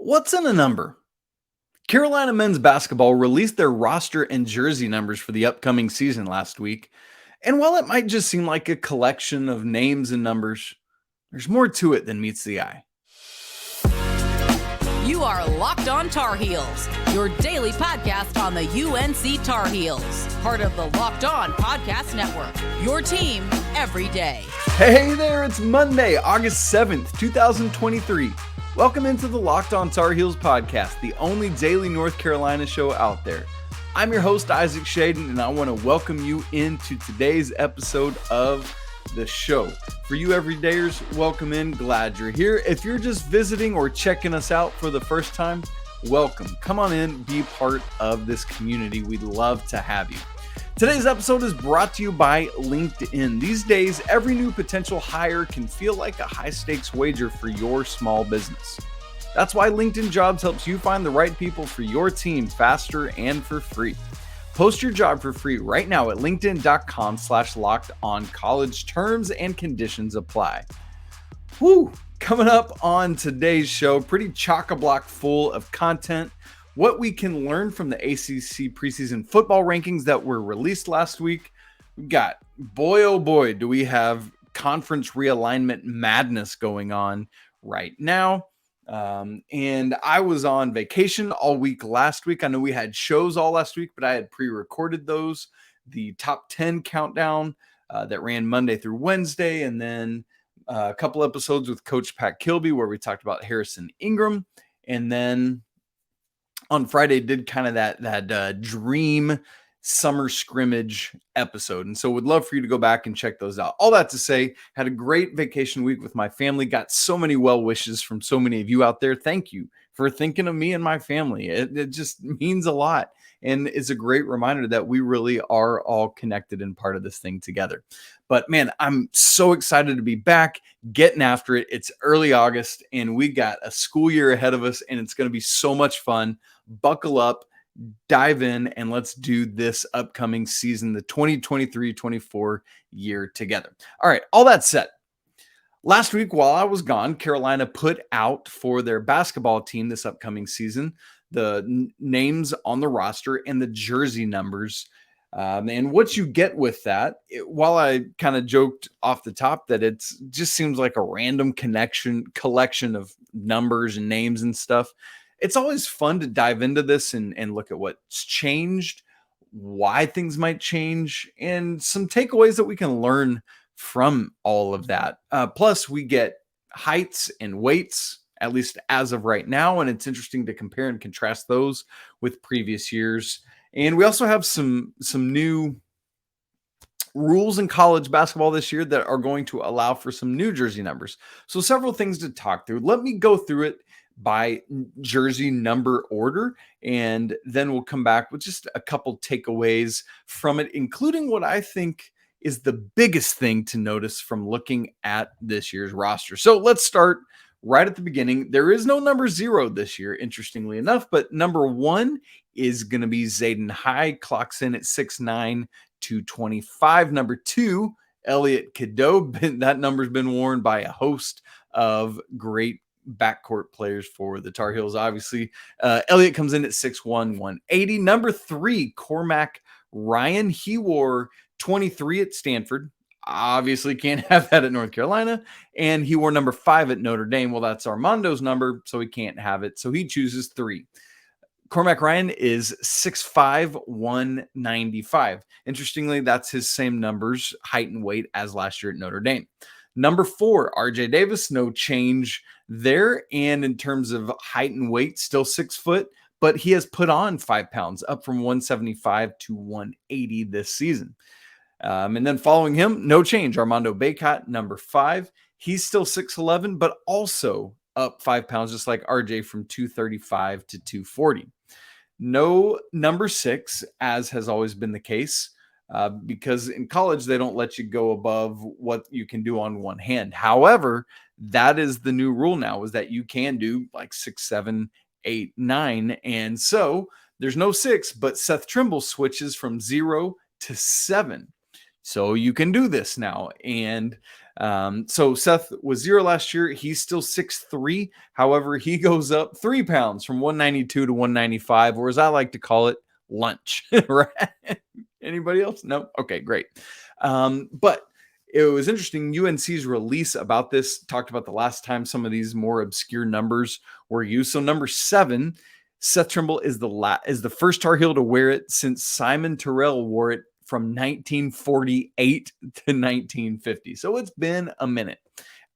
What's in a number? Carolina men's basketball released their roster and jersey numbers for the upcoming season last week. And while it might just seem like a collection of names and numbers, there's more to it than meets the eye. You are Locked On Tar Heels, your daily podcast on the UNC Tar Heels, part of the Locked On Podcast Network, your team every day. Hey there, it's Monday, August 7th, 2023. Welcome into the Locked On Tar Heels podcast, the only daily North Carolina show out there. I'm your host, Isaac Shaden, and I want to welcome you into today's episode of the show. For you everydayers, welcome in. Glad you're here. If you're just visiting or checking us out for the first time, welcome. Come on in, be part of this community. We'd love to have you. Today's episode is brought to you by LinkedIn. These days, every new potential hire can feel like a high-stakes wager for your small business. That's why LinkedIn Jobs helps you find the right people for your team faster and for free. Post your job for free right now at linkedin.com/lockedoncollege. Terms and conditions apply. Woo! Coming up on today's show, pretty chock-a-block full of content. What we can learn from the ACC preseason football rankings that were released last week. We got, boy, oh boy, do we have conference realignment madness going on right now. And I was on vacation all week last week. I know we had shows all last week, but I had pre-recorded those. The top 10 countdown that ran Monday through Wednesday, and then a couple episodes with Coach Pat Kilby where we talked about Harrison Ingram, and then on Friday did kind of that dream summer scrimmage episode. And so would love for you to go back and check those out. All that to say, had a great vacation week with my family. Got so many well wishes from so many of you out there. Thank you for thinking of me and my family. It just means a lot. And it's a great reminder that we really are all connected and part of this thing together. But man, I'm so excited to be back, getting after it. It's early August and we got a school year ahead of us, and it's going to be so much fun. Buckle up, dive in, and let's do this upcoming season, the 2023-24 year together. All right, all that said, last week while I was gone, Carolina put out for their basketball team this upcoming season the names on the roster and the jersey numbers. And what you get with that, while I kind of joked off the top that it just seems like a random collection of numbers and names and stuff, it's always fun to dive into this and look at what's changed, why things might change, and some takeaways that we can learn from all of that. Plus, we get heights and weights, at least as of right now, and it's interesting to compare and contrast those with previous years. And we also have some new rules in college basketball this year that are going to allow for some new jersey numbers. So several things to talk through. Let me go through it by jersey number order, and then we'll come back with just a couple takeaways from it, including what I think is the biggest thing to notice from looking at this year's roster. So let's start right at the beginning. There is no number 0 this year, interestingly enough, but number 1 is going to be Zayden High, clocks in at 6'9", 225. Number 2, Elliot Cadeau. That number's been worn by a host of great backcourt players for the Tar Heels. Obviously, Elliot comes in at 6'1", 180. Number 3, Cormac Ryan. He wore 23 at Stanford. Obviously can't have that at North Carolina. And he wore number 5 at Notre Dame. Well, that's Armando's number, so he can't have it. So he chooses 3. Cormac Ryan is 6'5", 195. Interestingly, that's his same numbers, height and weight, as last year at Notre Dame. Number 4, RJ Davis, no change there. And in terms of height and weight, still 6 foot, but he has put on 5 pounds, up from 175 to 180 this season. And then following him, no change, Armando Bacot, number 5. He's still 6'11", but also up 5 pounds, just like RJ, from 235 to 240. No number 6, as has always been the case, because in college, they don't let you go above what you can do on one hand. However, that is the new rule now, is that you can do like 6, 7, 8, 9. And so there's no 6, but Seth Trimble switches from 0 to 7. So you can do this now. And So Seth was 0 last year. He's still 6'3". However, he goes up 3 pounds from 192 to 195, or as I like to call it, lunch. Right? Anybody else? No? Okay, great. But it was interesting. UNC's release about this talked about the last time some of these more obscure numbers were used. So number 7, Seth Trimble is the first Tar Heel to wear it since Simon Terrell wore it from 1948 to 1950. So it's been a minute.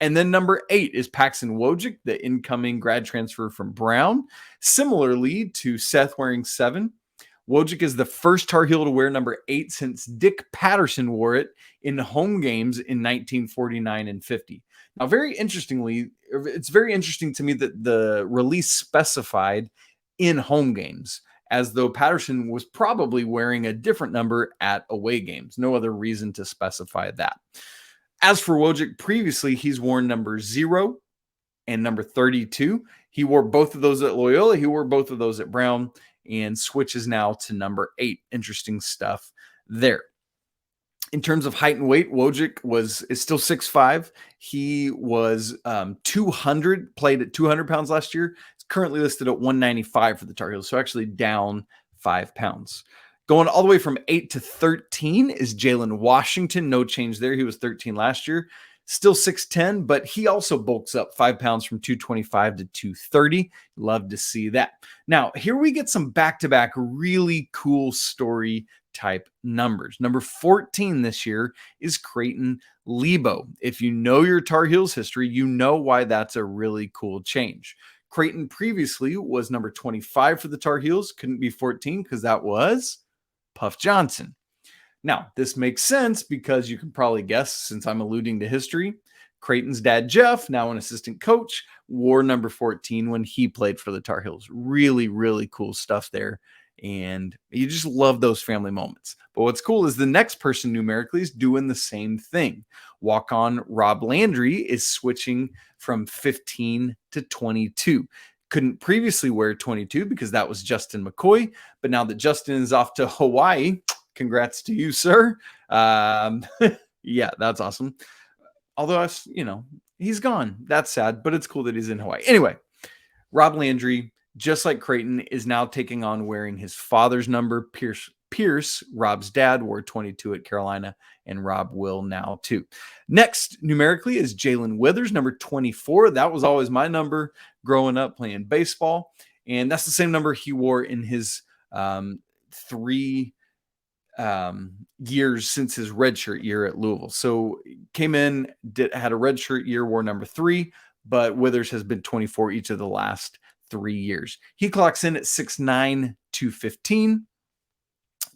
And then number 8 is Paxton Wojcik, the incoming grad transfer from Brown. Similarly to Seth wearing 7, Wojcik is the first Tar Heel to wear number 8 since Dick Patterson wore it in home games in 1949 and 50. Now, very interestingly, it's very interesting to me that the release specified in home games, as though Patterson was probably wearing a different number at away games. No other reason to specify that. As for Wojcik, previously he's worn number 0 and number 32. He wore both of those at Loyola. He wore both of those at Brown, and switches now to number 8. Interesting stuff there. In terms of height and weight, Wojcik is still 6'5". He was 200, played at 200 pounds last year. He's currently listed at 195 for the Tar Heels, so actually down 5 pounds. Going all the way from 8 to 13 is Jalen Washington. No change there. He was 13 last year. Still 6'10", but he also bulks up 5 pounds from 225 to 230. Love to see that. Now, here we get some back-to-back really cool story type numbers. Number 14 this year is Creighton Lebo. If you know your Tar Heels history, you know why that's a really cool change. Creighton previously was number 25 for the Tar Heels. Couldn't be 14 because that was Puff Johnson. Now, this makes sense because you can probably guess, since I'm alluding to history, Creighton's dad, Jeff, now an assistant coach, wore number 14 when he played for the Tar Heels. Really, really cool stuff there. And you just love those family moments. But what's cool is the next person numerically is doing the same thing. Walk-on Rob Landry is switching from 15 to 22. Couldn't previously wear 22 because that was Justin McCoy. But now that Justin is off to Hawaii, congrats to you, sir. Yeah, that's awesome. Although, he's gone. That's sad, but it's cool that he's in Hawaii. Anyway, Rob Landry, just like Creighton, is now taking on wearing his father's number. Pierce, Rob's dad, wore 22 at Carolina, and Rob will now too. Next, numerically, is Jalen Withers, number 24. That was always my number growing up playing baseball, and that's the same number he wore in his 3 years since his redshirt year at Louisville. So came in, had a redshirt year, wore number 3, but Withers has been 24 each of the last 3 years. He clocks in at 6'9", 215.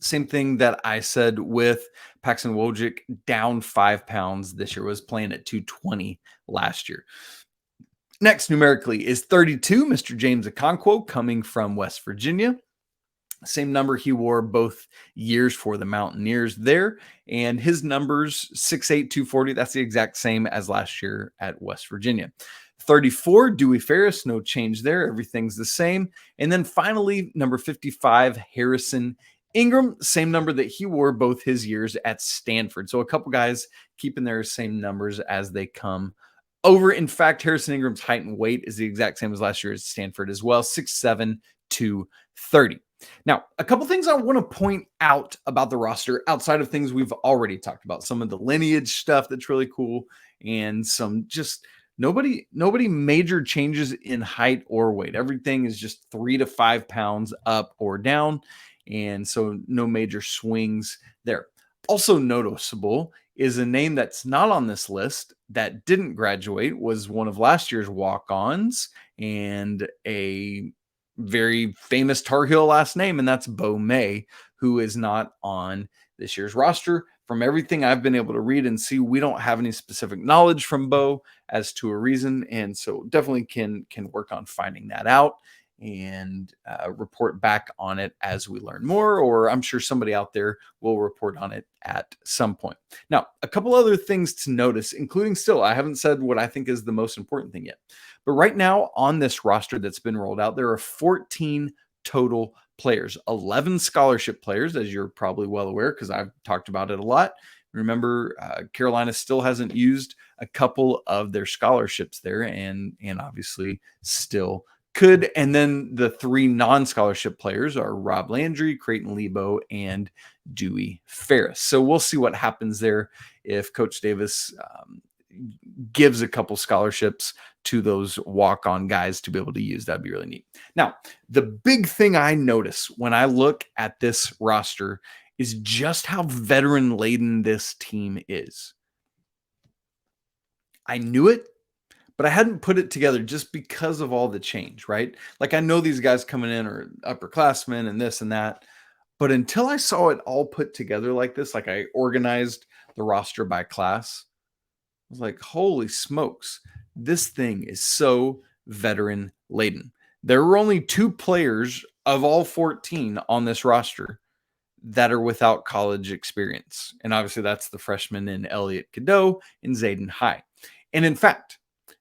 Same thing that I said with Paxton Wojcik, down 5 pounds this year, was playing at 220 last year. Next, numerically, is 32, Mr. James Okonkwo, coming from West Virginia. Same number he wore both years for the Mountaineers there. And his numbers, 6'8", 240, that's the exact same as last year at West Virginia. 34, Dewey Ferris, no change there. Everything's the same. And then finally, number 55, Harrison Ingram, same number that he wore both his years at Stanford. So a couple guys keeping their same numbers as they come over. In fact, Harrison Ingram's height and weight is the exact same as last year at Stanford as well, 6'7", 230. Now, a couple things I want to point out about the roster outside of things we've already talked about. Some of the lineage stuff that's really cool, and some just nobody major changes in height or weight. Everything is just 3 to 5 pounds up or down, and so no major swings there. Also noticeable is a name that's not on this list that didn't graduate, was one of last year's walk-ons and a very famous Tar Heel last name, and that's Bo May, who is not on this year's roster. From everything I've been able to read and see, we don't have any specific knowledge from Bo as to a reason, and so definitely can work on finding that out and report back on it as we learn more, or I'm sure somebody out there will report on it at some point. Now, a couple other things to notice, including still, I haven't said what I think is the most important thing yet. But right now on this roster that's been rolled out, there are 14 total players, 11 scholarship players, as you're probably well aware, because I've talked about it a lot. Remember, Carolina still hasn't used a couple of their scholarships there, and obviously still could. And then the 3 non-scholarship players are Rob Landry, Creighton Lebo, and Dewey Ferris. So we'll see what happens there if Coach Davis gives a couple scholarships to those walk-on guys to be able to use. That'd be really neat. Now, the big thing I notice when I look at this roster is just how veteran laden this team is. I knew it, but I hadn't put it together just because of all the change, right? Like, I know these guys coming in are upperclassmen and this and that, but until I saw it all put together like this, like I organized the roster by class, I was like, holy smokes, this thing is so veteran laden. There were only 2 players of all 14 on this roster that are without college experience. And obviously that's the freshmen in Elliot, Cadeau, and Zayden High. And in fact,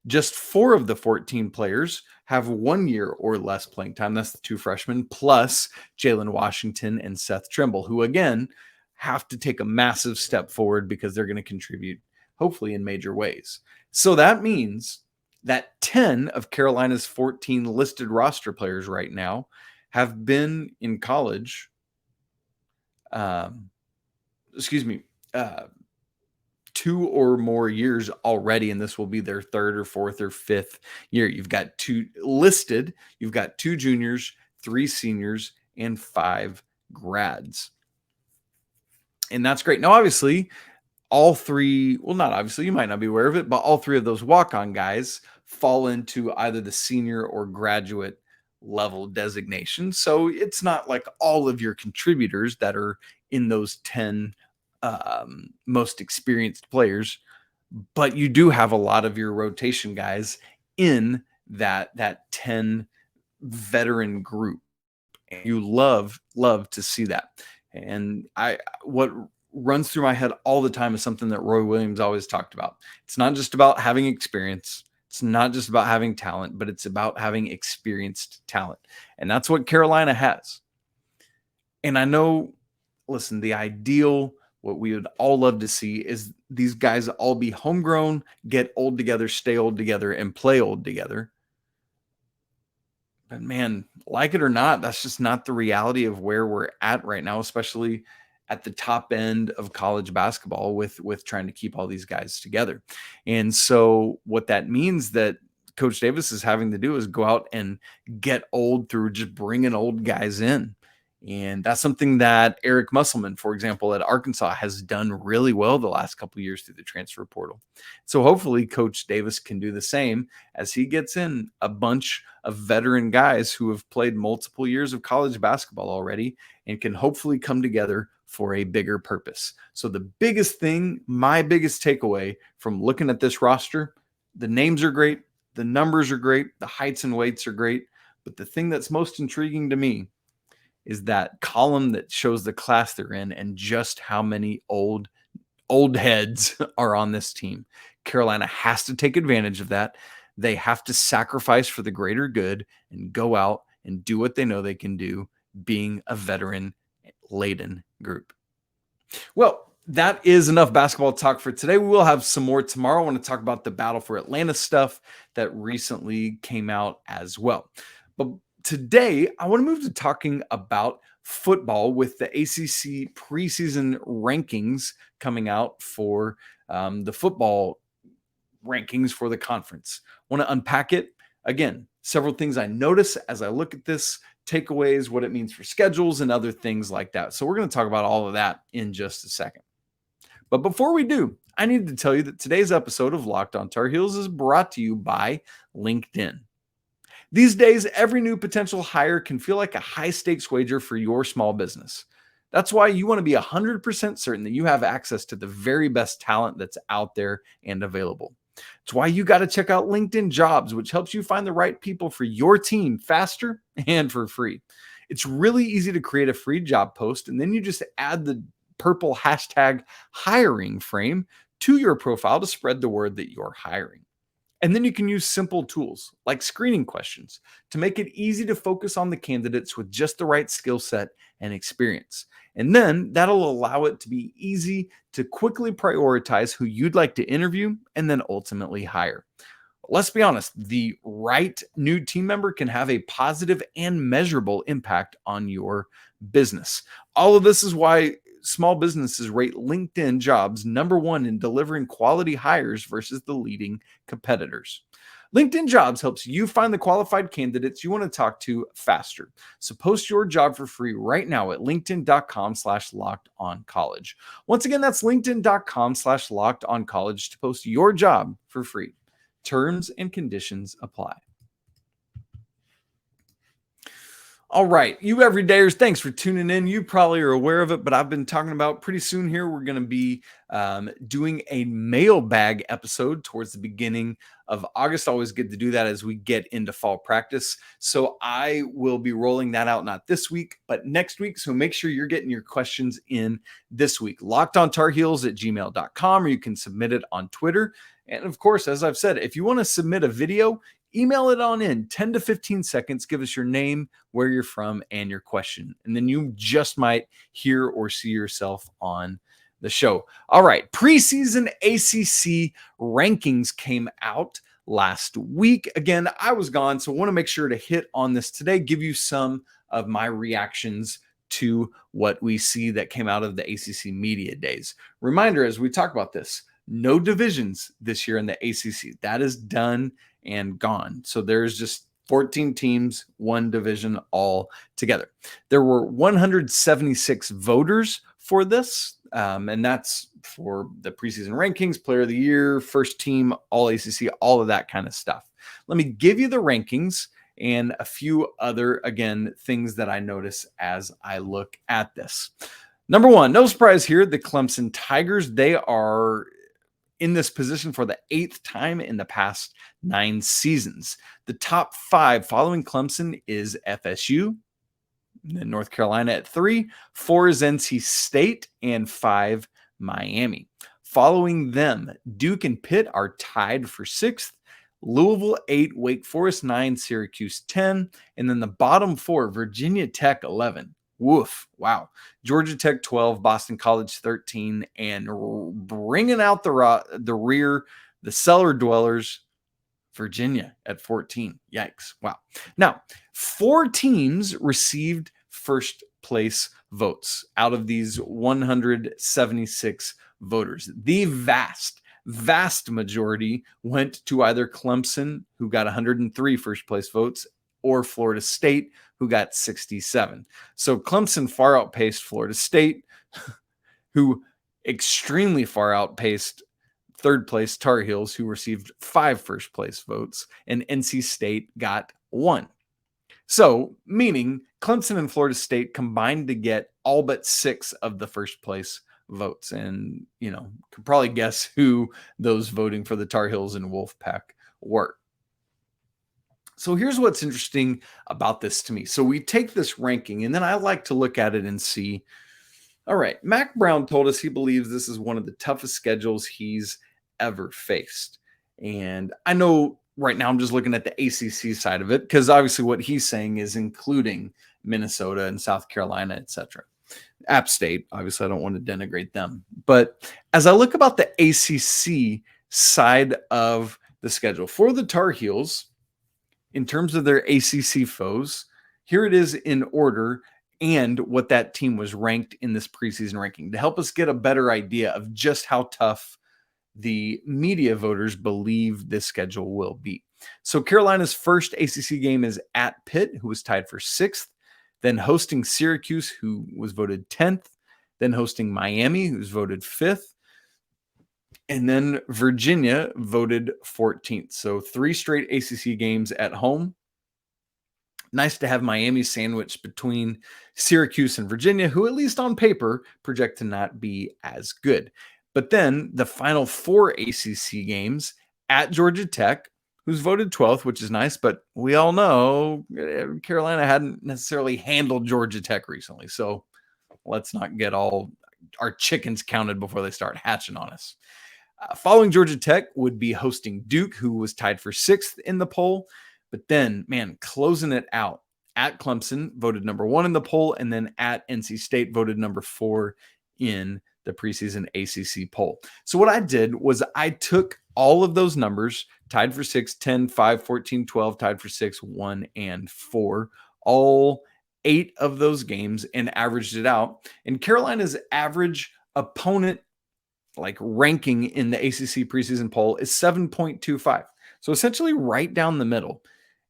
just 4 of the 14 players have 1 year or less playing time. That's the 2 freshmen, plus Jalen Washington and Seth Trimble, who again have to take a massive step forward because they're going to contribute, hopefully, in major ways. So that means that 10 of Carolina's 14 listed roster players right now have been in college 2 or more years already, and this will be their 3rd or 4th or 5th year. You've got 2 listed, you've got 2 juniors, 3 seniors, and 5 grads. And that's great. Now, obviously, all 3, well, not obviously, you might not be aware of it, but all 3 of those walk-on guys fall into either the senior or graduate level designation. So it's not like all of your contributors that are in those 10 most experienced players, but you do have a lot of your rotation guys in that 10 veteran group. And you love to see that. And what runs through my head all the time is something that Roy Williams always talked about. It's not just about having experience. It's not just about having talent, but it's about having experienced talent. And that's what Carolina has. And I know, listen, the ideal, what we would all love to see is these guys all be homegrown, get old together, stay old together, and play old together. But man, like it or not, that's just not the reality of where we're at right now, especially at the top end of college basketball with trying to keep all these guys together. And so what that means that Coach Davis is having to do is go out and get old through just bringing old guys in. And that's something that Eric Musselman, for example, at Arkansas has done really well the last couple of years through the transfer portal. So hopefully Coach Davis can do the same as he gets in a bunch of veteran guys who have played multiple years of college basketball already and can hopefully come together for a bigger purpose. So the biggest thing, my biggest takeaway from looking at this roster, the names are great, the numbers are great, the heights and weights are great, but the thing that's most intriguing to me is that column that shows the class they're in and just how many old heads are on this team. Carolina has to take advantage of that. They have to sacrifice for the greater good and go out and do what they know they can do, being a veteran-laden group. Well, that is enough basketball talk for today. We will have some more tomorrow. I want to talk about the Battle for Atlanta stuff that recently came out as well. But today, I want to move to talking about football with the ACC preseason rankings coming out for the football rankings for the conference. I want to unpack it. Again, several things I notice as I look at this, takeaways, what it means for schedules, and other things like that. So we're going to talk about all of that in just a second. But before we do, I need to tell you that today's episode of Locked on Tar Heels is brought to you by LinkedIn. These days, every new potential hire can feel like a high-stakes wager for your small business. That's why you want to be 100% certain that you have access to the very best talent that's out there and available. It's why you got to check out LinkedIn Jobs, which helps you find the right people for your team faster and for free. It's really easy to create a free job post, and then you just add the purple hashtag hiring frame to your profile to spread the word that you're hiring. And then you can use simple tools like screening questions to make it easy to focus on the candidates with just the right skill set and experience. And then that'll allow it to be easy to quickly prioritize who you'd like to interview and then ultimately hire. Let's be honest, the right new team member can have a positive and measurable impact on your business. All of this is why small businesses rate LinkedIn jobs #1 in delivering quality hires versus the leading competitors. LinkedIn Jobs helps you find the qualified candidates you want to talk to faster. So post your job for free right now at linkedin.com/lockedoncollege. Once again, that's linkedin.com/lockedoncollege to post your job for free. Terms and conditions apply. All right, you everydayers, thanks for tuning in. You probably are aware of it, but I've been talking about pretty soon here. We're going to be doing a mailbag episode towards the beginning of August. Always good to do that as we get into fall practice. So I will be rolling that out, not this week, but next week. So make sure you're getting your questions in this week. LockedOnTarHeels@gmail.com, or you can submit it on Twitter. And of course, as I've said, if you want to submit a video, email it on in 10 to 15 seconds. Give us your name, where you're from, and your question. And then you just might hear or see yourself on the show. All right. Preseason ACC rankings came out last week. Again, I was gone, so I want to make sure to hit on this today, give you some of my reactions to what we see that came out of the ACC media days. Reminder, as we talk about this, no divisions this year in the ACC. That is done and gone. So there's just 14 teams, one division all together. There were 176 voters for this, and that's for the preseason rankings, player of the year, first team, all ACC, all of that kind of stuff. Let me give you the rankings and a few other, again, things that I notice as I look at this. Number one, no surprise here, the Clemson Tigers. They are in this position for the 8th time in the past 9 seasons. The top 5 following Clemson is FSU, then North Carolina at 3, 4 is NC State, and 5 Miami. Following them, Duke and Pitt are tied for 6th, Louisville 8, Wake Forest 9, Syracuse 10, and then the bottom 4, Virginia Tech 11. Woof. Wow. Georgia Tech 12, Boston College 13, and bringing out the rear, the cellar dwellers, Virginia at 14. Yikes. Wow. Now, 4 teams received first place votes out of these 176 voters. The vast majority went to either Clemson, who got 103 first place votes, or Florida State, who got 67. So Clemson far outpaced Florida State, who extremely far outpaced third place Tar Heels, who received 5 first place votes, and NC State got 1. So, meaning Clemson and Florida State combined to get all but 6 of the first place votes. And, you know, could probably guess who those voting for the Tar Heels and Wolfpack were. So here's what's interesting about this to me. So we take this ranking, and then I like to look at it and see, all right, Mac Brown told us he believes this is one of the toughest schedules he's ever faced. And I know right now I'm just looking at the ACC side of it, because obviously what he's saying is including Minnesota and South Carolina, etc. App State, obviously I don't want to denigrate them. But as I look about the ACC side of the schedule for the Tar Heels, in terms of their ACC foes, here it is in order and what that team was ranked in this preseason ranking to help us get a better idea of just how tough the media voters believe this schedule will be. So Carolina's first ACC game is at Pitt, who was tied for 6th, then hosting Syracuse, who was voted 10th, then hosting Miami, who's voted 5th, and then Virginia voted 14th. So 3 straight ACC games at home. Nice to have Miami sandwiched between Syracuse and Virginia, who at least on paper project to not be as good. But then the final 4 ACC games at Georgia Tech, who's voted 12th, which is nice, but we all know Carolina hadn't necessarily handled Georgia Tech recently. So let's not get all our chickens counted before they start hatching on us. Following Georgia Tech would be hosting Duke, who was tied for 6th in the poll. But then, man, closing it out at Clemson, voted number 1 in the poll, and then at NC State, voted number 4 in the preseason ACC poll. So what I did was I took all of those numbers, tied for 6, 10, 5, 14, 12, tied for 6, 1, and 4, all 8 of those games, and averaged it out. And Carolina's average opponent ranking in the ACC preseason poll is 7.25. So essentially right down the middle.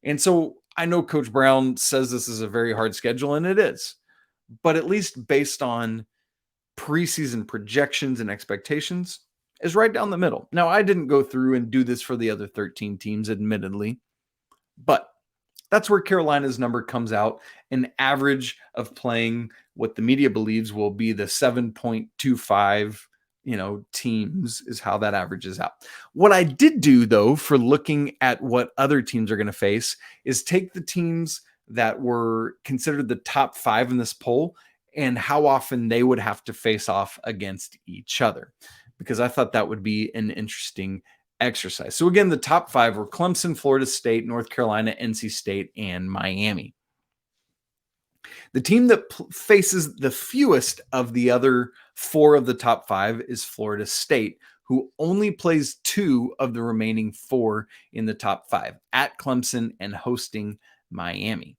And so I know Coach Brown says this is a very hard schedule, and it is. But at least based on preseason projections and expectations, is right down the middle. Now, I didn't go through and do this for the other 13 teams, admittedly, but that's where Carolina's number comes out. An average of playing what the media believes will be the 7.25 teams is how that averages out. What I did do, though, for looking at what other teams are going to face is take the teams that were considered the top 5 in this poll and how often they would have to face off against each other, because I thought that would be an interesting exercise. So again, the top 5 were Clemson, Florida State, North Carolina, NC State, and Miami. The team that faces the fewest of the other 4 of the top 5 is Florida State, who only plays 2 of the remaining 4 in the top 5, at Clemson and hosting Miami.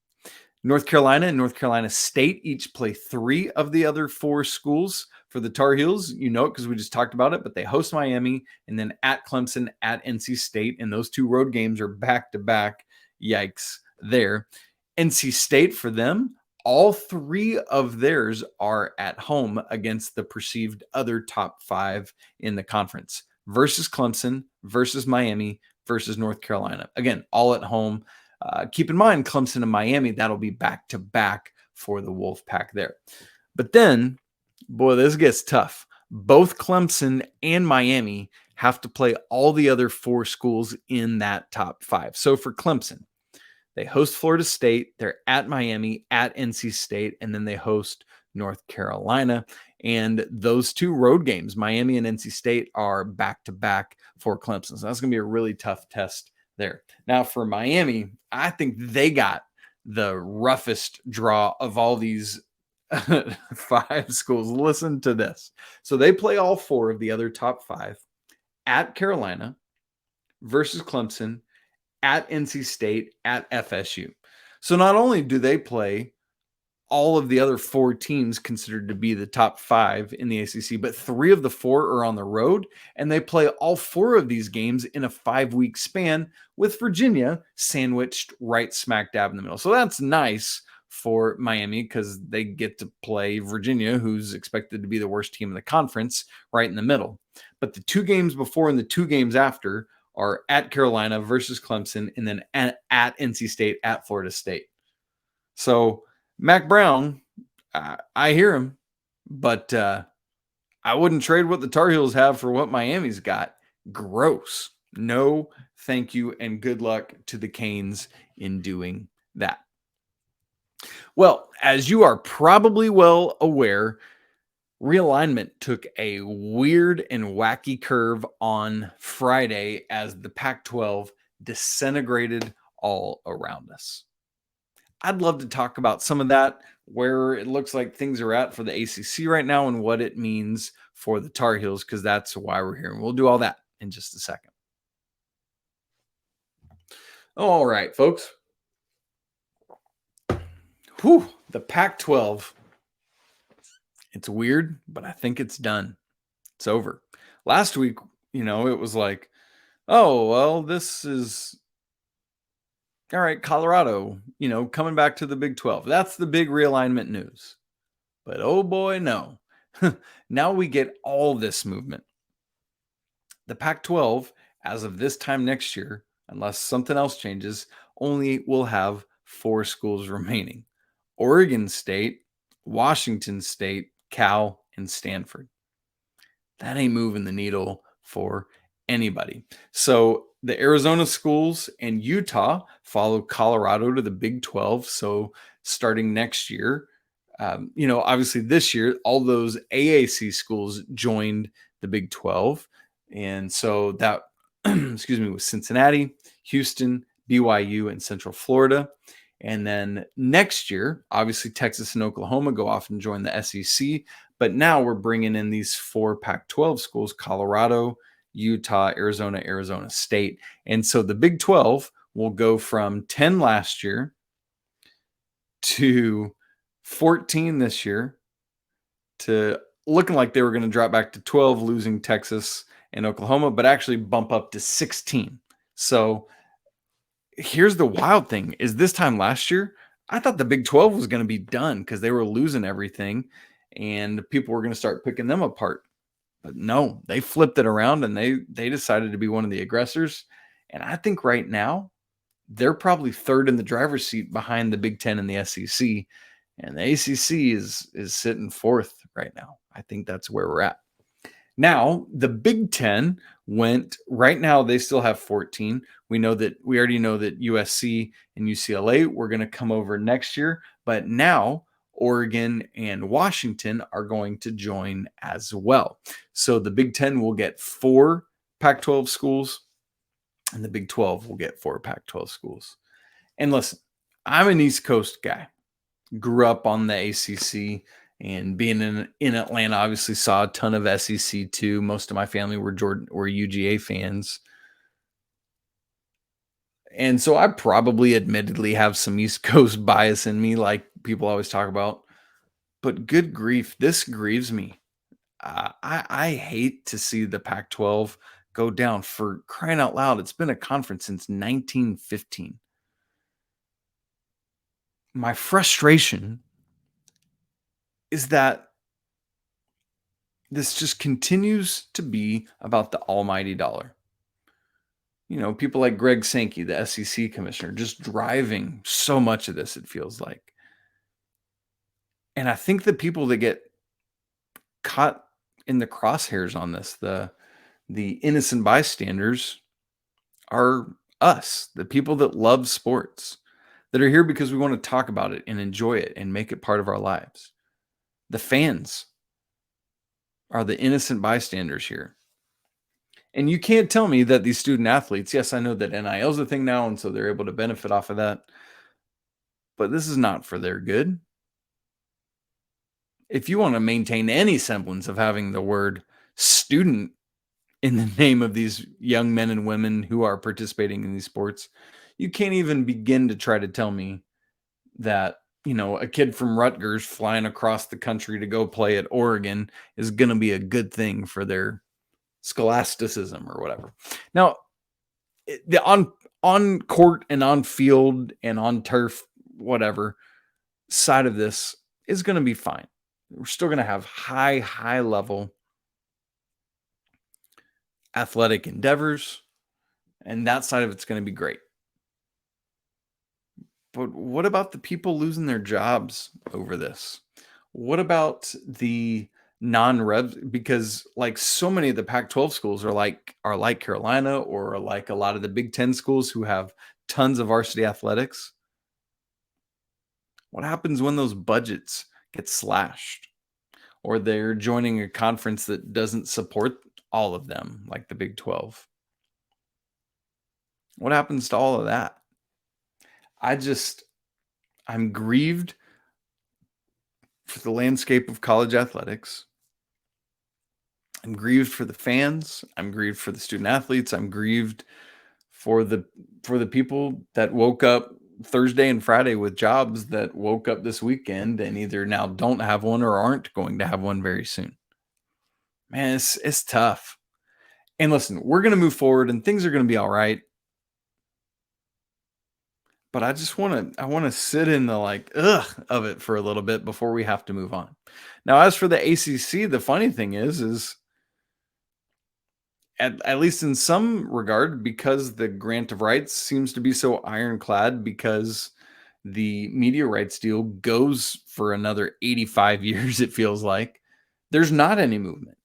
North Carolina and North Carolina State each play 3 of the other 4 schools. For the Tar Heels, you know it because we just talked about it, but they host Miami and then at Clemson, at NC State, and those 2 road games are back-to-back. Yikes there. NC State, for them, all 3 of theirs are at home against the perceived other top 5 in the conference, versus Clemson, versus Miami, versus North Carolina. Again, all at home. Keep in mind, Clemson and Miami, that'll be back-to-back for the Wolfpack there. But then, boy, this gets tough. Both Clemson and Miami have to play all the other 4 schools in that top 5. So for Clemson, they host Florida State, they're at Miami, at NC State, and then they host North Carolina. And those 2 road games, Miami and NC State, are back-to-back for Clemson. So that's going to be a really tough test there. Now for Miami, I think they got the roughest draw of all these 5 schools. Listen to this. So they play all 4 of the other top 5 at Carolina, versus Clemson, at NC State, at FSU. So not only do they play all of the other 4 teams considered to be the top 5 in the ACC, but 3 of the 4 are on the road, and they play all 4 of these games in a 5-week span, with Virginia sandwiched right smack dab in the middle. So that's nice for Miami because they get to play Virginia, who's expected to be the worst team in the conference, right in the middle. But the 2 games before and the 2 games after are at Carolina versus Clemson, and then at NC State, at Florida State. So Mac Brown, I hear him, but I wouldn't trade what the Tar Heels have for what Miami's got. Gross. No, thank you, and good luck to the Canes in doing that. Well, as you are probably well aware, realignment took a weird and wacky curve on Friday as the Pac-12 disintegrated all around us. I'd love to talk about some of that, where it looks like things are at for the ACC right now and what it means for the Tar Heels, because that's why we're here. And we'll do all that in just a second. All right, folks. Whew, the Pac-12. It's weird, but I think it's done. It's over. Last week, it was like, oh, well, this is all right. Colorado, coming back to the Big 12. That's the big realignment news. But oh boy, no. Now we get all this movement. The Pac-12, as of this time next year, unless something else changes, only will have 4 schools remaining: Oregon State, Washington State, Cal, and Stanford. That ain't moving the needle for anybody. So the Arizona schools and Utah follow Colorado to the Big 12. So starting next year, obviously this year, all those AAC schools joined the Big 12. And so that, excuse me, was Cincinnati, Houston, BYU, and Central Florida. And then next year, obviously, Texas and Oklahoma go off and join the SEC. But now we're bringing in these 4 Pac-12 schools: Colorado, Utah, Arizona State. And so the Big 12 will go from 10 last year to 14 this year to looking like they were going to drop back to 12, losing Texas and Oklahoma, but actually bump up to 16. So here's the wild thing is this time last year, I thought the Big 12 was going to be done because they were losing everything and people were going to start picking them apart. But no, they flipped it around and they decided to be one of the aggressors. And I think right now they're probably third in the driver's seat behind the Big 10 and the SEC. And the ACC is sitting fourth right now. I think that's where we're at. Now, the Big 10 went, right now they still have 14. We already know that USC and UCLA were going to come over next year, but now Oregon and Washington are going to join as well. So the Big 10 will get 4 Pac-12 schools, and the Big 12 will get 4 Pac-12 schools. And listen, I'm an East Coast guy. Grew up on the ACC, and being in Atlanta, obviously saw a ton of SEC too. Most of my family were UGA fans. And so I probably admittedly have some East Coast bias in me, like people always talk about. But good grief, this grieves me. I hate to see the Pac-12 go down. For crying out loud, it's been a conference since 1915. My frustration is that this just continues to be about the almighty dollar. You know, people like Greg Sankey, the SEC commissioner, just driving so much of this, it feels like. And I think the people that get caught in the crosshairs on this, the innocent bystanders, are us, the people that love sports, that are here because we want to talk about it and enjoy it and make it part of our lives. The fans are the innocent bystanders here. And you can't tell me that these student athletes, yes, I know that NIL is a thing now, and so they're able to benefit off of that, but this is not for their good. If you want to maintain any semblance of having the word student in the name of these young men and women who are participating in these sports, you can't even begin to try to tell me that, you know, a kid from Rutgers flying across the country to go play at Oregon is going to be a good thing for their scholasticism or whatever. Now, the on court and on field and on turf, whatever side of this is going to be fine. We're still going to have high level athletic endeavors, and that side of it's going to be great. But what about the people losing their jobs over this? What about the non-rev? Because like so many of the Pac-12 schools are like Carolina, or like a lot of the Big 10 schools who have tons of varsity athletics. What happens when those budgets get slashed, or they're joining a conference that doesn't support all of them, like the Big 12? What happens to all of that? I'm grieved for the landscape of college athletics. I'm grieved for the fans. I'm grieved for the student athletes. I'm grieved for the people that woke up Thursday and Friday with jobs, that woke up this weekend and either now don't have one or aren't going to have one very soon. Man, it's tough. And listen, we're going to move forward and things are going to be all right. But I want to sit in the of it for a little bit before we have to move on. Now, as for the ACC, the funny thing is at least in some regard, because the grant of rights seems to be so ironclad, because the media rights deal goes for another 85 years, it feels like, there's not any movement.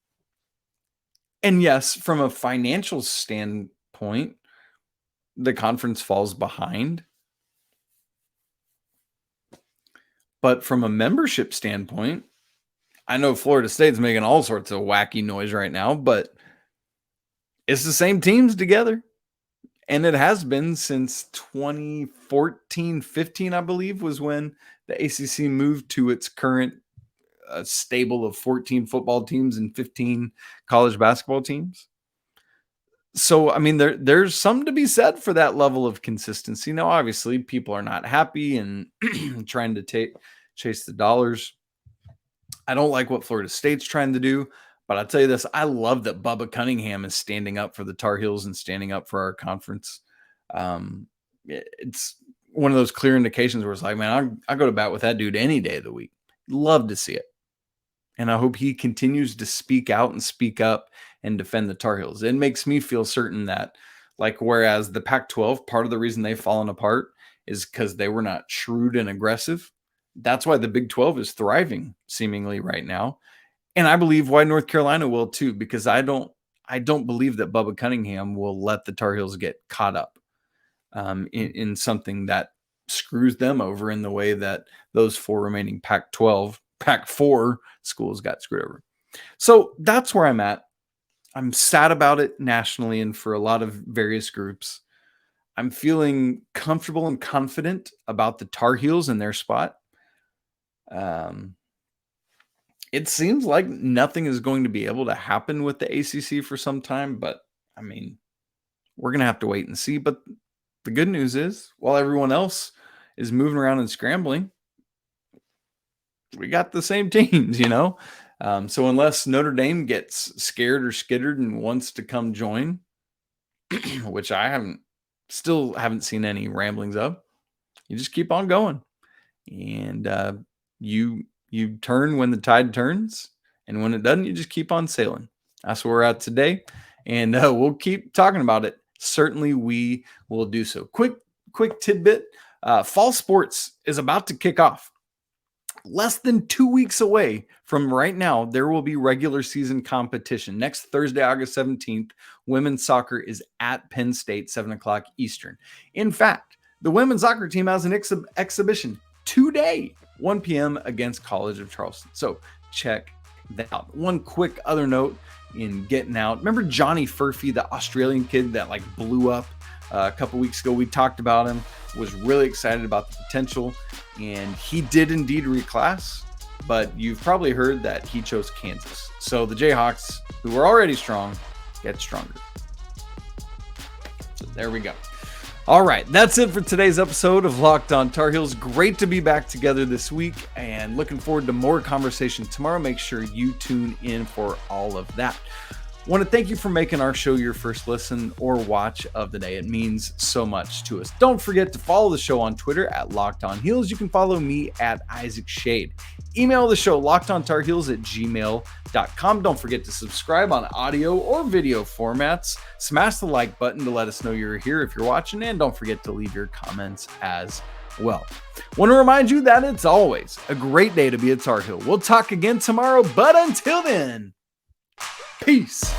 And yes, from a financial standpoint, the conference falls behind. But from a membership standpoint, I know Florida State's making all sorts of wacky noise right now, but it's the same teams together. And it has been since 2014-15, I believe, was when the ACC moved to its current stable of 14 football teams and 15 college basketball teams. So, I mean, there's something to be said for that level of consistency. Now, obviously, people are not happy and trying to chase the dollars. I don't like what Florida State's trying to do, but I'll tell you this. I love that Bubba Cunningham is standing up for the Tar Heels and standing up for our conference. It's one of those clear indications where it's like, man, I go to bat with that dude any day of the week. Love to see it. And I hope he continues to speak out and speak up and defend the Tar Heels. It makes me feel certain that, like, whereas the Pac-12, part of the reason they've fallen apart is because they were not shrewd and aggressive. That's why the Big 12 is thriving seemingly right now. And I believe why North Carolina will too, because I don't believe that Bubba Cunningham will let the Tar Heels get caught up in something that screws them over in the way that those four remaining Pac-4 schools got screwed over. So that's where I'm at. I'm sad about it nationally and for a lot of various groups. I'm feeling comfortable and confident about the Tar Heels in their spot. It seems like nothing is going to be able to happen with the ACC for some time, but I mean, we're going to have to wait and see. But the good news is, while everyone else is moving around and scrambling, we got the same teams, you know? So unless Notre Dame gets scared or skittered and wants to come join, which I still haven't seen any ramblings of, you just keep on going. And you turn when the tide turns, and when it doesn't, you just keep on sailing. That's where we're at today, and we'll keep talking about it. Certainly we will do so. Quick tidbit. Fall sports is about to kick off. Less than 2 weeks away from right now, there will be regular season competition. Next Thursday, August 17th, women's soccer is at Penn State, 7 o'clock Eastern. In fact, the women's soccer team has an exhibition today, 1 p.m. against College of Charleston. So check that out. One quick other note in getting out. Remember Johnny Furphy, the Australian kid that blew up a couple weeks ago? We talked about him, was really excited about the potential, and he did indeed reclass, but you've probably heard that he chose Kansas. So the Jayhawks, who were already strong, get stronger. So there we go. All right, that's it for today's episode of Locked On Tar Heels. Great to be back together this week and looking forward to more conversation tomorrow. Make sure you tune in for all of that. Want to thank you for making our show your first listen or watch of the day. It means so much to us. Don't forget to follow the show on Twitter at Locked On Heels. You can follow me at Isaac Shade. Email the show lockedontarheels@gmail.com. Don't forget to subscribe on audio or video formats. Smash the like button to let us know you're here if you're watching, and don't forget to leave your comments as well. Want to remind you that it's always a great day to be a Tar Heel. We'll talk again tomorrow, but until then, peace.